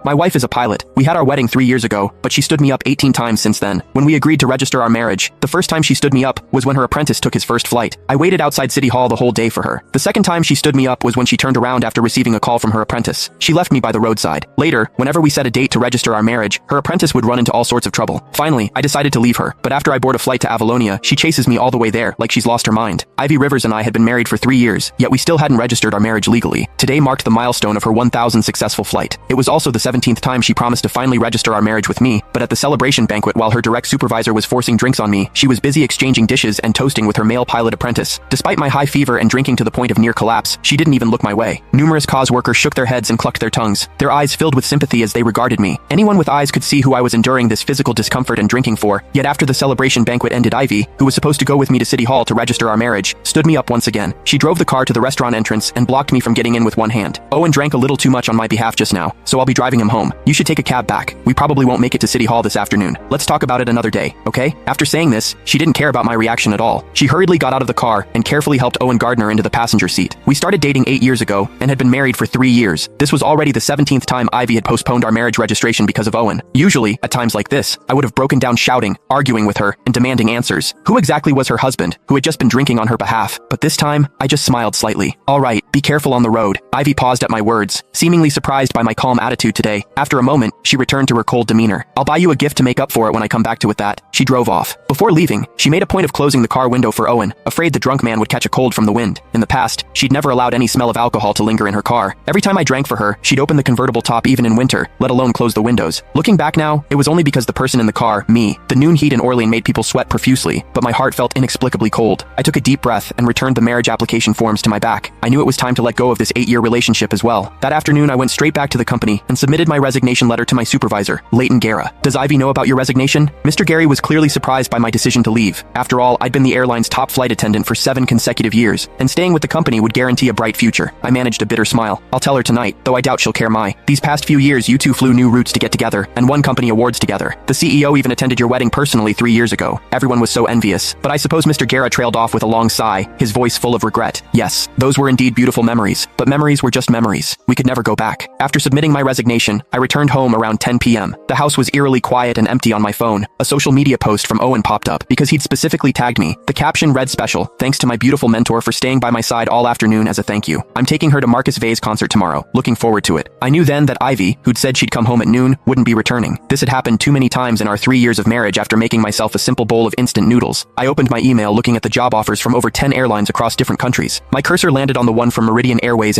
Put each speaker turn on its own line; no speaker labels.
My wife is a pilot. We had our wedding 3 years ago, but she stood me up 18 times since then. When we agreed to register our marriage, the first time she stood me up was when her apprentice took his first flight. I waited outside City Hall the whole day for her. The second time she stood me up was when she turned around after receiving a call from her apprentice. She left me by the roadside. Later, whenever we set a date to register our marriage, her apprentice would run into all sorts of trouble. Finally, I decided to leave her, but after I board a flight to Avalonia, she chases me all the way there like she's lost her mind. Ivy Rivers and I had been married for 3 years, yet we still hadn't registered our marriage legally. Today marked the milestone of her 1,000th successful flight. It was also the 17th time she promised to finally register our marriage with me, but at the celebration banquet while her direct supervisor was forcing drinks on me, she was busy exchanging dishes and toasting with her male pilot apprentice. Despite my high fever and drinking to the point of near collapse, she didn't even look my way. Numerous cause workers shook their heads and clucked their tongues, their eyes filled with sympathy as they regarded me. Anyone with eyes could see who I was enduring this physical discomfort and drinking for, yet after the celebration banquet ended, Ivy, who was supposed to go with me to City Hall to register our marriage, stood me up once again. She drove the car to the restaurant entrance and blocked me from getting in with one hand. Owen drank a little too much on my behalf just now, so I'll be driving him home. You should take a cab back. We probably won't make it to City Hall this afternoon. Let's talk about it another day, okay? After saying this, she didn't care about my reaction at all. She hurriedly got out of the car and carefully helped Owen Gardner into the passenger seat. We started dating 8 years ago and had been married for 3 years. This was already the 17th time Ivy had postponed our marriage registration because of Owen. Usually, at times like this, I would have broken down shouting, arguing with her, and demanding answers. Who exactly was her husband, who had just been drinking on her behalf? But this time, I just smiled slightly. All right, be careful on the road. Ivy paused at my words, seemingly surprised by my calm attitude today. After a moment, she returned to her cold demeanor. I'll buy you a gift to make up for it when I come back to with that. She drove off. Before leaving, she made a point of closing the car window for Owen, afraid the drunk man would catch a cold from the wind. In the past, she'd never allowed any smell of alcohol to linger in her car. Every time I drank for her, she'd open the convertible top even in winter, let alone close the windows. Looking back now, it was only because the person in the car, me, the noon heat in Orlean made people sweat profusely, but my heart felt inexplicably cold. I took a deep breath and returned the marriage application forms to my back. I knew it was time to let go of this 8-year relationship as well. That afternoon, I went straight back to the company and submitted my resignation letter to my supervisor, Leighton Guerra. Does Ivy know about your resignation? Mr. Gary was clearly surprised by my decision to leave. After all, I'd been the airline's top flight attendant for 7 consecutive years, and staying with the company would guarantee a bright future. I managed a bitter smile. I'll tell her tonight, though I doubt she'll care. These past few years you two flew new routes to get together, and won company awards together. The CEO even attended your wedding personally 3 years ago. Everyone was so envious, but I suppose Mr. Guerra trailed off with a long sigh, his voice full of regret. Yes, those were indeed beautiful memories, but memories were just memories. We could never go back. After submitting my resignation, I returned home around 10 p.m. The house was eerily quiet and empty. On my phone, a social media post from Owen popped up because he'd specifically tagged me. The caption read, "Special, thanks to my beautiful mentor for staying by my side all afternoon as a thank you. I'm taking her to Marcus Vay's concert tomorrow. Looking forward to it." I knew then that Ivy, who'd said she'd come home at noon, wouldn't be returning. This had happened too many times in our 3 years of marriage. After making myself a simple bowl of instant noodles, I opened my email looking at the job offers from over 10 airlines across different countries. My cursor landed on the one from Meridian Airways in